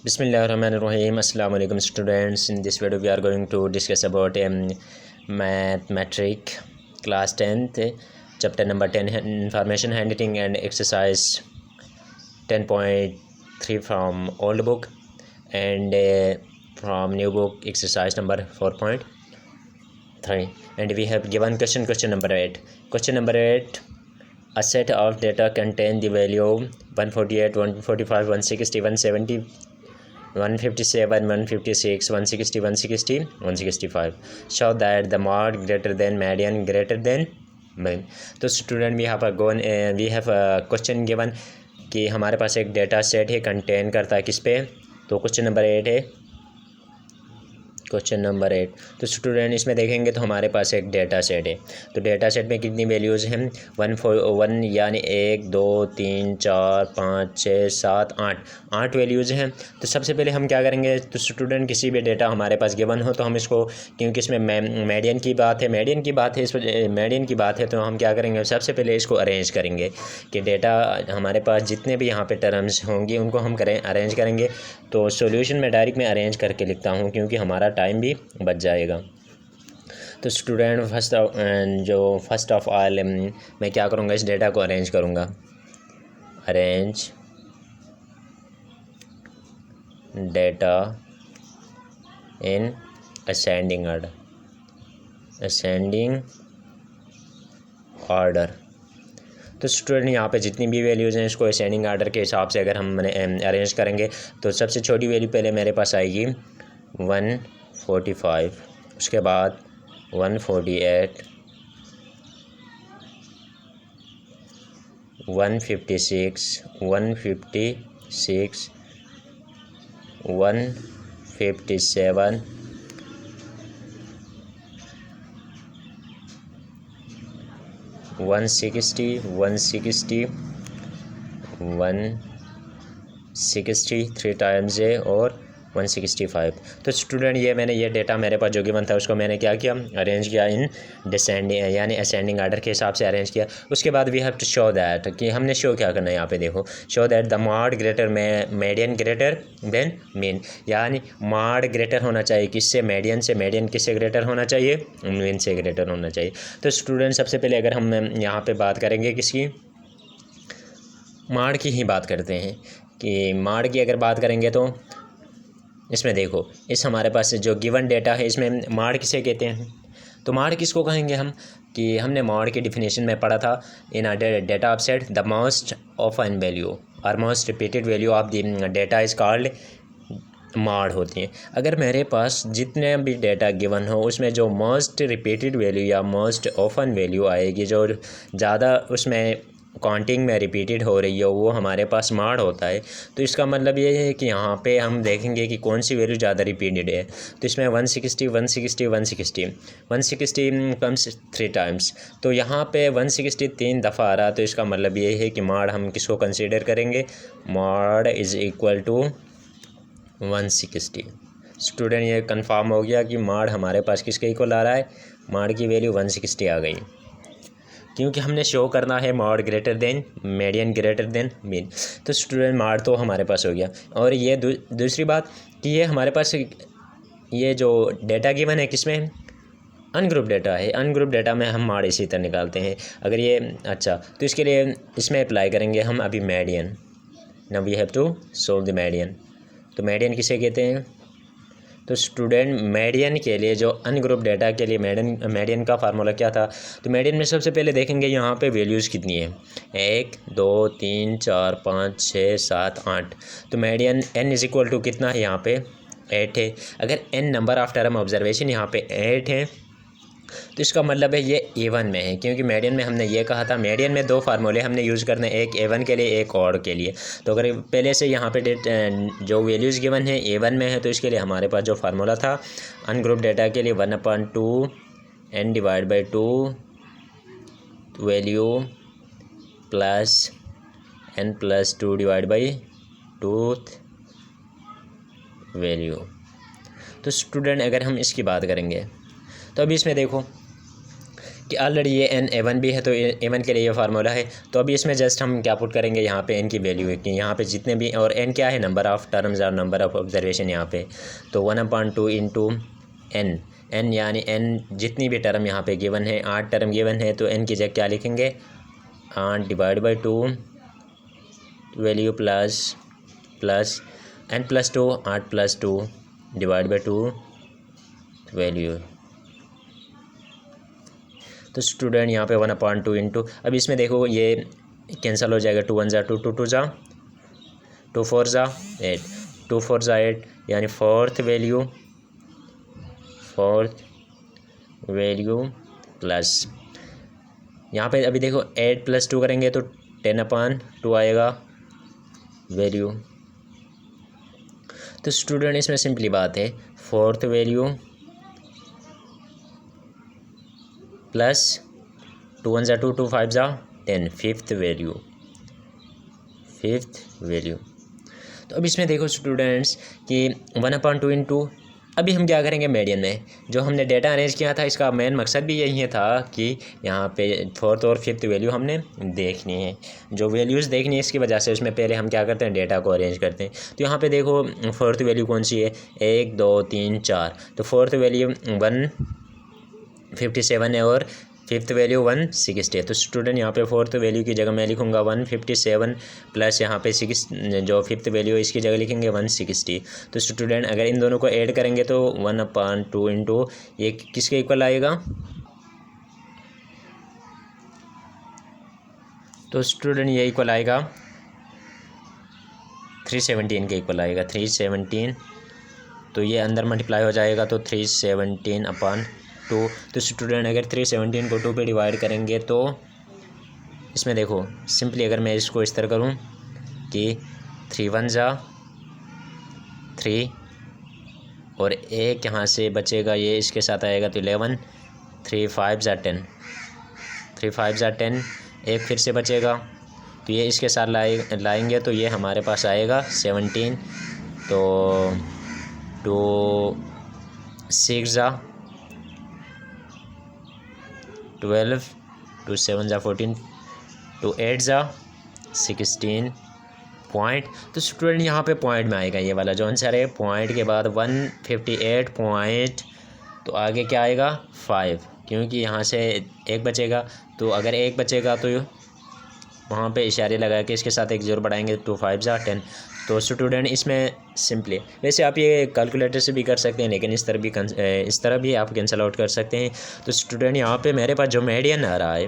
Bismillahirrahmanirrahim. Assalamu alaikum students. In this video we are going to discuss about mathematics class 10th chapter number 10 information handling and exercise 10.3 from old book and from new book exercise number 4.3, and we have given question number 8. Question number 8: a set of data contain the value 148, 145, 160, 170, 157, 156, 160, 160, 165. Show that the mod greater than median greater than mean. तो student we have a question given कि हमारे पास एक data set है, contain करता है किस पे, तो क्वेश्चन नंबर 8 है। क्वेश्चन नंबर 8 तो स्टूडेंट इसमें देखेंगे तो हमारे पास एक डेटा सेट है। तो डेटा सेट में कितनी वैल्यूज़ हैं? 1 यानी 1 2 3 4 5 6 7 8 वैल्यूज़ हैं। तो सबसे पहले हम क्या करेंगे, तो स्टूडेंट किसी भी डेटा हमारे पास गिवन हो तो हम इसको, क्योंकि इसमें मीडियन की बात है मीडियन की बात है तो हम क्या करेंगे, सबसे पहले इसको अरेंज करेंगे कि डेटा हमारे पास जितने भी यहाँ पे टर्म्स होंगी उनको हम अरेंज करेंगे। तो सॉल्यूशन में डायरेक्ट में अरेंज करके लिखता हूँ क्योंकि हमारा टाइम भी बच जाएगा। तो स्टूडेंट फर्स्ट ऑफ ऑल मैं क्या करूँगा, इस डेटा को अरेंज करूँगा। Arrange data in ascending order. तो स्टूडेंट यहाँ पे जितनी भी वैल्यूज़ हैं इसको असेंडिंग ऑर्डर के हिसाब से अगर हम अरेंज करेंगे तो सबसे छोटी वैल्यू पहले मेरे पास आएगी 145, उसके बाद 148, 156, 157, 160, 160 3 टाइम्स है और 165। तो स्टूडेंट ये डेटा मेरे पास जो गिवन था उसको मैंने क्या किया, अरेंज किया इन डिसेंडिंग यानी असेंडिंग ऑर्डर के हिसाब से अरेंज किया। उसके बाद we have to show that कि हमने शो क्या करना है, यहाँ पे देखो, show that the mode greater median greater than mean, यानी मॉड ग्रेटर होना चाहिए किससे, मीडियन से। मीडियन किससे ग्रेटर होना चाहिए, मीन से ग्रेटर होना चाहिए। तो स्टूडेंट सबसे पहले अगर हम यहाँ पे बात करेंगे किसकी, मॉड की ही बात करते हैं कि मॉड की अगर बात करेंगे तो इसमें देखो, इस हमारे पास जो गिवन डेटा है इसमें मॉड किसे कहते हैं, तो मॉड किसको कहेंगे हम, कि हमने मॉड की डिफिनेशन में पढ़ा था, in a data of set the most often value और most repeated value of the data is called mode होती हैं। अगर मेरे पास जितने भी डेटा गिवन हो उसमें जो मोस्ट रिपीटेड वैल्यू या मोस्ट ऑफन वैल्यू आएगी, जो ज़्यादा उसमें काउंटिंग में रिपीटेड हो रही हो, वो हमारे पास मॉड होता है। तो इसका मतलब ये है कि यहाँ पे हम देखेंगे कि कौन सी वैल्यू ज़्यादा रिपीटेड है। तो इसमें 160 कम्स 3 टाइम्स, तो यहाँ पे 160 3 दफ़ा आ रहा। तो इसका मतलब ये है कि मॉड हम किसको कंसीडर करेंगे, mode is equal to 160। Student ये कंफर्म हो गया कि मॉड हमारे पास किसके इक्वल आ रहा है, मॉड की वैल्यू 160 आ गई, क्योंकि हमने शो करना है mod greater than median greater than mean. तो स्टूडेंट मॉड तो हमारे पास हो गया। और ये दूसरी बात कि ये हमारे पास ये जो डेटा गिवन है किसमें, अनग्रुप डेटा है। अनग्रुप डेटा में हम मॉड इसी तरह निकालते हैं। अगर ये अच्छा, तो इसके लिए इसमें अप्लाई करेंगे हम अभी median. Now we have to solve the median. तो मीडियन किसे कहते हैं, तो स्टूडेंट मीडियन के लिए, जो अनग्रुप डेटा के लिए मीडियन का फार्मूला क्या था, तो मीडियन में सबसे पहले देखेंगे यहाँ पे वैल्यूज़ कितनी है, 1 2 3 4 5 6 7 8। तो median n is equal to कितना है, यहाँ पे 8 है। अगर n number of term observation यहाँ पे 8 है तो इसका मतलब है ये A1 में है, क्योंकि मीडियन में हमने ये कहा था, मीडियन में 2 फार्मूले हमने यूज़ करने, एक A1 के लिए एक ऑड के लिए। तो अगर पहले से यहाँ पे जो वैल्यूज़ गिवन है A1 में है तो इसके लिए हमारे पास जो फार्मूला था अनग्रुप डेटा के लिए 1/2 n divide by 2 value plus n plus 2 divide by 2 value. तो स्टूडेंट अगर हम इसकी बात करेंगे तो अभी इसमें देखो कि ऑलरेडी ये n a1 भी है, तो a1 के लिए ये फार्मूला है। तो अभी इसमें जस्ट हम क्या पुट करेंगे, यहाँ पे n की वैल्यू है कि यहाँ पे जितने भी, और n क्या है, नंबर ऑफ़ टर्म्स और नंबर ऑफ़ ऑब्जर्वेशन यहाँ पे। तो 1/2 इंटू n यानी n जितनी भी टर्म यहाँ पे गिवन है, 8 टर्म गिवन है, तो n की जगह क्या लिखेंगे, 8 divide by 2 value plus n plus 2, 8 plus 2 divide by 2 value. तो स्टूडेंट यहाँ पे 1/2 इंटू, अब इसमें देखो ये कैंसिल हो जाएगा, 2 1 ज़ा 2, 2 2 ज़ा 2 4 ज़ा 8, 2 4 ज़ा 8 यानी फोर्थ वैल्यू प्लस यहाँ पे अभी देखो 8 प्लस 2 करेंगे तो 10/2 आएगा वैल्यू। तो स्टूडेंट इसमें सिंपली बात है, फोर्थ वैल्यू प्लस 2 1 ज़ा 2, 2 5 ज़ा 10, फिफ्थ वैल्यू। तो अब इसमें देखो स्टूडेंट्स कि 1/2 इंटू, अभी हम क्या करेंगे, मीडियन में जो हमने डेटा अरेंज किया था, इसका मेन मकसद भी यही था कि यहाँ पे फोर्थ और फिफ्थ वैल्यू हमने देखनी है। जो वैल्यूज़ देखनी है इसकी वजह से उसमें पहले हम क्या करते हैं, डेटा को अरेंज करते हैं। तो यहाँ पे देखो फोर्थ वैल्यू कौन सी है, 1 2 3 4, तो फोर्थ वैल्यू 157 है और फिफ्थ वैल्यू 160 है। तो स्टूडेंट यहाँ पे फोर्थ वैल्यू की जगह मैं लिखूँगा 157 प्लस यहाँ पे 6, जो फिफ्थ वैल्यू है इसकी जगह लिखेंगे 160। तो स्टूडेंट अगर इन दोनों को ऐड करेंगे तो 1/2 इंटू ये किसके इक्वल आएगा, तो स्टूडेंट ये इक्वल आएगा 317 के इक्वल आएगा, 317। तो ये अंदर मल्टीप्लाई हो जाएगा तो 317/2। तो स्टूडेंट अगर 317 को 2 पे डिवाइड करेंगे तो इसमें देखो सिंपली अगर मैं इसको इस तरह करूँ कि 3 1 ज़ा 3 और एक यहाँ से बचेगा, ये इसके साथ आएगा तो 11, 3 5 ज़ा 10, 3 5 ज़ा 10, एक फिर से बचेगा तो ये इसके साथ लाएंगे तो ये हमारे पास आएगा 17। तो 2 6 ज़ा 12, 2 7 ज़ा 14, 2 8 ज़ा 16 पॉइंट। तो स्टूडेंट यहाँ पे पॉइंट में आएगा ये वाला जो आंसर है, पॉइंट के बाद 158 पॉइंट, तो आगे क्या आएगा 5, क्योंकि यहाँ से एक बचेगा, तो अगर एक बचेगा तो वहाँ पे इशारे लगा के इसके साथ एक ज़ीरो बढ़ाएंगे, 2 5 ज़ा 10। तो स्टूडेंट इसमें सिंपली, वैसे आप ये कैलकुलेटर से भी कर सकते हैं, लेकिन इस तरह भी आप कैंसिल आउट कर सकते हैं। तो स्टूडेंट यहाँ पे मेरे पास जो मीडियन आ रहा है,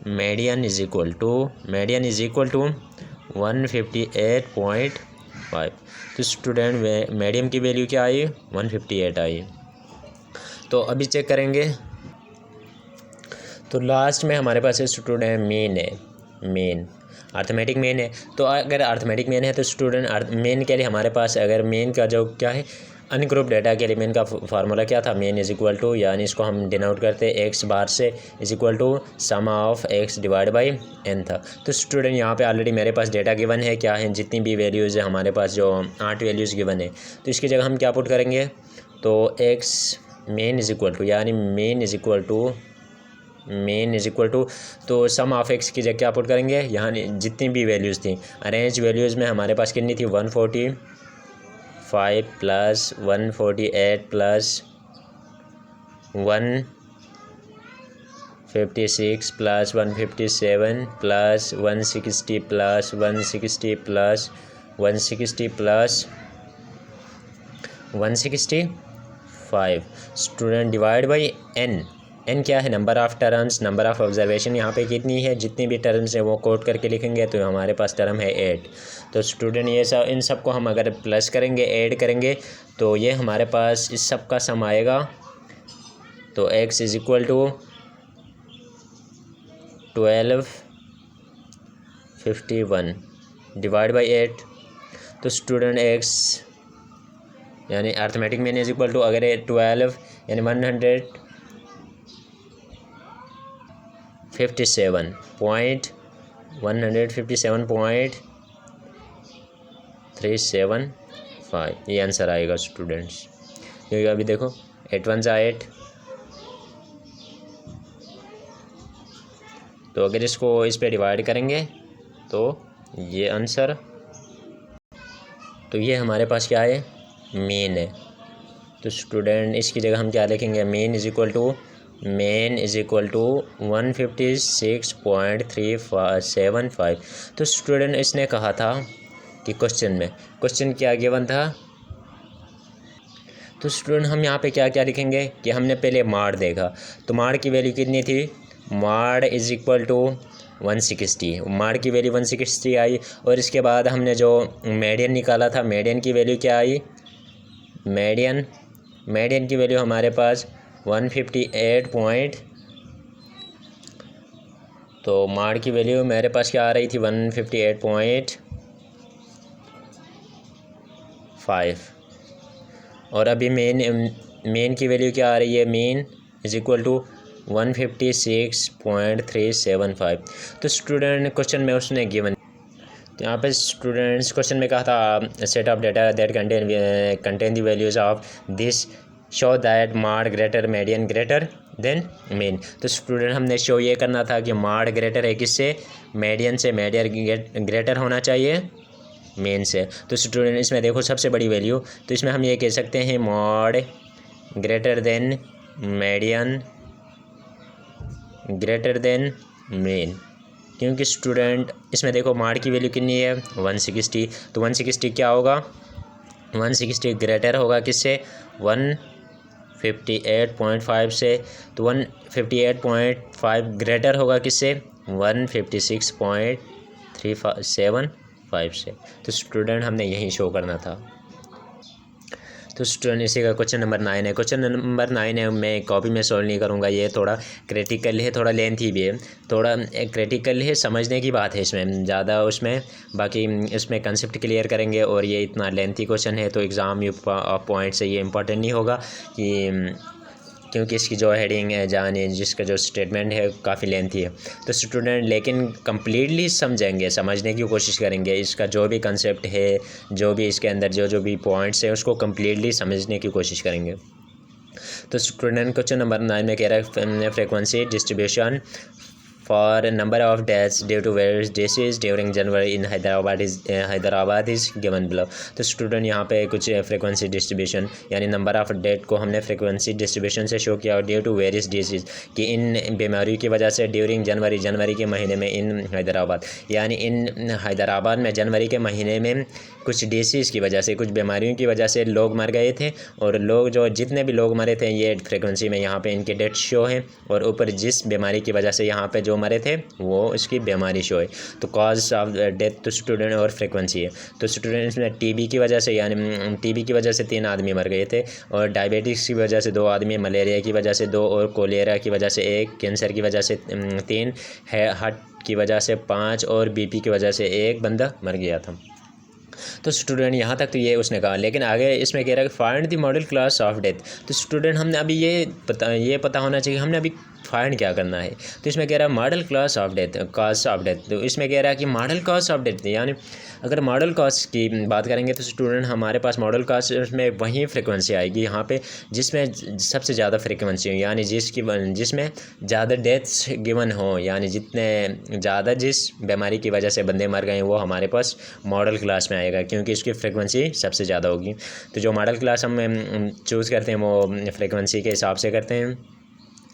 मीडियन इज़ इक्वल टू 158.5। तो स्टूडेंट मीडियम की वैल्यू क्या आई, 158 आई। तो अभी चेक करेंगे, तो लास्ट में हमारे पास स्टूडेंट मेन अर्थमेटिक मेन है। तो अगर अर्थमेटिक मेन है तो स्टूडेंट मेन के लिए हमारे पास, अगर मेन का जो क्या है, अनग्रुप डेटा के लिए मेन का फार्मूला क्या था, मेन इज़ इक्वल टू, यानी इसको हम डिनोट करते हैं एक्स बार से, is equal to sum of x divide by n था। तो स्टूडेंट यहाँ पे ऑलरेडी मेरे पास डेटा गिवन है, क्या है, जितनी भी वैल्यूज़ है हमारे पास, जो 8 वैल्यूज़ गिवन है, तो इसकी जगह हम क्या पुट करेंगे, तो x mean is equal to, यानी मेन इज़ इक्वल टू तो सम ऑफ एक्स की जगह क्या पुट करेंगे, यहाँ जितनी भी वैल्यूज़ थी, अरेंज वैल्यूज़ में हमारे पास कितनी थी, 145 plus 148 plus 156 plus 157 plus 160 plus 160 plus 160 plus 165 student divide by n क्या है, number of terms, number of observation यहाँ पे कितनी है, जितनी भी टर्म्स है वो कोट करके लिखेंगे, तो हमारे पास टर्म है 8। तो स्टूडेंट ये सब, इन सब को हम अगर प्लस करेंगे, ऐड करेंगे, तो ये हमारे पास इस सब का सम आएगा। तो x is equal to 1251 divide by 8। तो स्टूडेंट x यानी arithmetic mean is equal to, अगर 12 यानी 157.375 ये आंसर आएगा स्टूडेंट्स। क्योंकि अभी देखो 8 1 ज़ा 8, तो अगर इसको इस पे डिवाइड करेंगे तो ये आंसर, तो ये हमारे पास क्या है, मीन है। तो स्टूडेंट इसकी जगह हम क्या लिखेंगे, मीन इज इक्वल टू 156.375। तो स्टूडेंट इसने कहा था कि क्वेश्चन क्या गिवन था। तो स्टूडेंट हम यहाँ पे क्या क्या लिखेंगे कि हमने पहले माड़ देखा, तो माड़ की वैल्यू कितनी थी, माड़ इज इक्वल टू 160, माड़ की वैल्यू 160 आई। और इसके बाद हमने जो मीडियन निकाला था, मीडियन की वैल्यू क्या आई, मीडियन की वैल्यू हमारे पास 158 तो माड़ की वैल्यू मेरे पास क्या आ रही थी, 158.5। और अभी मेन की वैल्यू क्या आ रही है, मेन इज इक्वल टू 156.375। तो स्टूडेंट क्वेश्चन में उसने गिवन, तो यहाँ पे स्टूडेंट्स क्वेश्चन में कहा था set of data that contain the values of this show that mode greater median greater than mean. तो स्टूडेंट हमने शो ये करना था कि माड ग्रेटर है किससे, मीडियन से, मीडियन ग्रेटर होना चाहिए मेन से। तो स्टूडेंट इसमें देखो सबसे बड़ी वैल्यू, तो इसमें हम ये कह सकते हैं mod greater than median greater then main, क्योंकि स्टूडेंट इसमें देखो माड की वैल्यू कितनी है 160, तो 160 क्या होगा, 160 ग्रेटर होगा किससे, 158.5 से। तो 158.5 ग्रेटर होगा किससे, 156.375 से। तो स्टूडेंट हमने यही शो करना था। तो स्टूडेंट इसी का क्वेश्चन नंबर 9 है। क्वेश्चन नंबर 9 है, मैं कॉपी में सॉल्व नहीं करूँगा, ये थोड़ा क्रिटिकल है, थोड़ा लेंथी भी है, थोड़ा क्रिटिकल है, समझने की बात है इसमें ज़्यादा, उसमें बाकी इसमें कंसेप्ट क्लियर करेंगे। और ये इतना लेंथी क्वेश्चन है तो एग्ज़ाम पॉइंट से ये इम्पोर्टेंट नहीं होगा कि, क्योंकि इसकी जो हेडिंग है जाने जिसका जो स्टेटमेंट है काफ़ी लेंथी है। तो स्टूडेंट लेकिन कम्प्लीटली समझेंगे, समझने की कोशिश करेंगे, इसका जो भी कंसेप्ट है, जो भी इसके अंदर जो भी पॉइंट्स है उसको कम्प्लीटली समझने की कोशिश करेंगे। तो स्टूडेंट क्वेश्चन नंबर 9 में कह रहा है frequency distribution for number of deaths due to various disease during January in Hyderabad is given below. तो स्टूडेंट यहाँ पे कुछ फ्रीक्वेंसी डिस्ट्रीब्यूशन यानी नंबर ऑफ डेथ को हमने फ्रीक्वेंसी डिस्ट्रीब्यूशन से शो किया, और ड्यू टू वेरियस डिसीज कि इन बीमारियों की वजह से ड्यूरिंग जनवरी के महीने में इन हैदराबाद, यानी इन हैदराबाद में जनवरी के महीने में कुछ डिसीज़ की वजह से, कुछ बीमारियों की वजह से लोग मर गए थे। और लोग जो जितने भी लोग मरे थे ये फ्रीक्वेंसी में यहाँ पे इनके डेथ शो है, और ऊपर जिस बीमारी की वजह से यहाँ पे जो मरे थे वो उसकी बीमारी शो है। तो कॉज ऑफ डेथ तो स्टूडेंट और फ्रीक्वेंसी है। तो स्टूडेंट इसमें टीबी की वजह से, यानी टीबी की वजह से 3 आदमी मर गए थे, और डायबिटिक्स की वजह से 2 आदमी, मलेरिया की वजह से 2, और कोलेरा की वजह से 1, कैंसर की वजह से 3, हार्ट की वजह से 5, और बीपी की वजह से 1 बंदा मर गया था। तो स्टूडेंट यहाँ तक तो ये उसने कहा, लेकिन आगे इसमें कह रहा है find the model class of death. तो स्टूडेंट हमने अभी ये पता होना चाहिए हमने अभी फाइंड क्या करना है। तो इसमें कह रहा है model class of death, cause of death. तो इसमें कह रहा है कि मॉडल कॉज ऑफ डेथ, यानी अगर मॉडल कॉज की बात करेंगे तो स्टूडेंट हमारे पास मॉडल कॉज में वही फ्रिक्वेंसी आएगी यहाँ पे जिसमें सबसे ज़्यादा फ्रिक्वेंसी हो, यानी जिसमें ज़्यादा डेथ्स गिवन हो, यानी जितने ज़्यादा जिस बीमारी की वजह से बंदे मर गए वो हमारे पास मॉडल क्लास में आएगा, क्योंकि इसकी फ्रिक्वेंसी सबसे ज़्यादा होगी। तो जो मॉडल क्लास हम चूज़ करते हैं वो फ्रिक्वेंसी के हिसाब से करते हैं।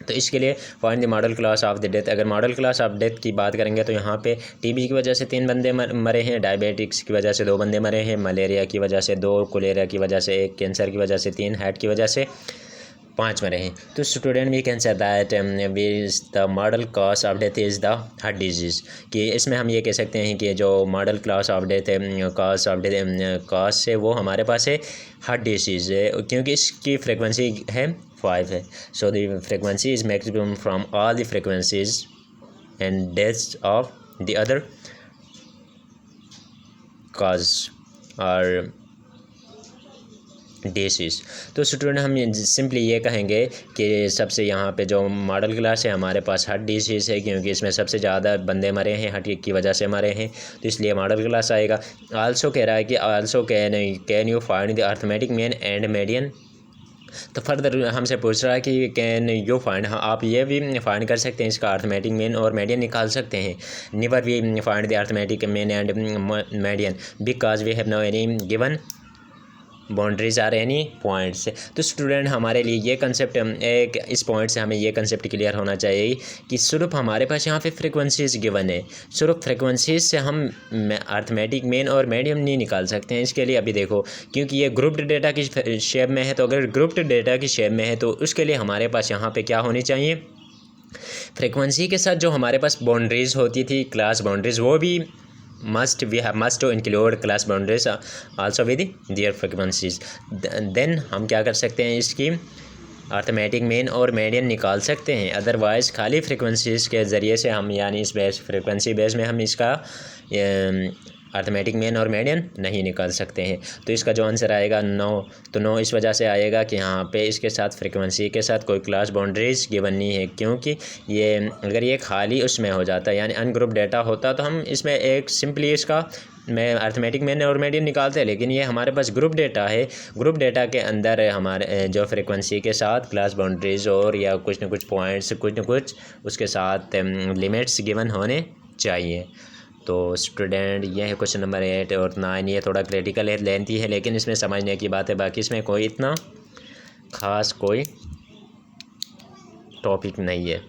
तो इसके लिए find the model class of the death. अगर मॉडल क्लास ऑफ डेथ की बात करेंगे तो यहाँ पे टीबी की वजह से 3 बंदे मरे हैं, डायबिटिक्स की वजह से 2 बंदे मरे हैं, मलेरिया की वजह से 2, कोलेरा की वजह से 1, कैंसर की वजह से 3, हार्ट की वजह से 5 मरे हैं। तो student we can say that the modal cause of death is the heart disease, कि इसमें हम ये कह सकते हैं कि जो मॉडल क्लास ऑफ डेथ है, कॉज ऑफ डेथ कॉज से वो हमारे पास है हार्ट डिजीज़ है, क्योंकि इसकी फ्रिक्वेंसी है 5 है। So the frequency is maximum from all the frequencies and deaths of the other cause और डिसीज़। तो स्टूडेंट हम सिंपली ये कहेंगे कि सबसे यहाँ पे जो मॉडल क्लास है हमारे पास हार्ट डिसीज़ है, क्योंकि इसमें सबसे ज़्यादा बंदे मरे हैं, हार्ट की वजह से मरे हैं, तो इसलिए मॉडल क्लास आएगा। आल्सो कह रहा है कि also can you find the arithmetic mean and median तो फर्दर हमसे पूछ रहा है कि कैन यू फाइंड, हाँ आप ये भी फाइंड कर सकते हैं, इसका अर्थमेटिक मीन और मीडियन निकाल सकते हैं। Never we find the arithmetic mean and median because we have no any given boundaries or any points. तो स्टूडेंट हमारे लिए ये कंसेप्ट एक इस पॉइंट से हमें ये कंसेप्ट क्लियर होना चाहिए कि सिर्फ हमारे पास यहाँ पे फ्रीक्वेंसीज गिवन है, सिर्फ फ्रीक्वेंसीज से हम अर्थमेटिक मीन और मीडियम नहीं निकाल सकते हैं। इसके लिए अभी देखो, क्योंकि ये ग्रुप्ड डेटा की शेप में है, तो अगर ग्रुप्ड डेटा की शेप में है तो उसके लिए हमारे पास यहाँ पे क्या होनी चाहिए, फ्रीक्वेंसी के साथ जो हमारे पास बाउंड्रीज होती थी, क्लास बाउंड्रीज, वो भी we have must to include class boundaries also with their frequencies। then हम क्या कर सकते हैं, इसकी अर्थमेटिक मीन और मीडियन निकाल सकते हैं। अदरवाइज़ खाली फ्रीक्वेंसीज के ज़रिए से हम, यानी इस बेस फ्रीक्वेंसी बेस में हम इसका अर्थमेटिक मीन और मीडियन नहीं निकाल सकते हैं। तो इसका जो आंसर आएगा 9, तो 9 इस वजह से आएगा कि यहाँ पे इसके साथ फ्रीक्वेंसी के साथ कोई क्लास बाउंड्रीज गिवन नहीं है, क्योंकि ये अगर ये खाली उसमें हो जाता यानी अनग्रुप डेटा होता तो हम इसमें एक सिंपली इसका मैं अर्थमेटिक मीन और मीडियन निकालते हैं। लेकिन ये हमारे पास ग्रुप डेटा है, ग्रुप डेटा के अंदर हमारे जो फ्रीक्वेंसी के साथ क्लास बाउंड्रीज और या कुछ न कुछ पॉइंट्स, कुछ न कुछ उसके साथ लिमिट्स गिवन होने चाहिए। तो स्टूडेंट ये है क्वेश्चन नंबर 8 और 9। ये थोड़ा क्रिटिकल है, लेंथी है, लेकिन इसमें समझने की बात है, बाकी इसमें कोई इतना ख़ास कोई टॉपिक नहीं है।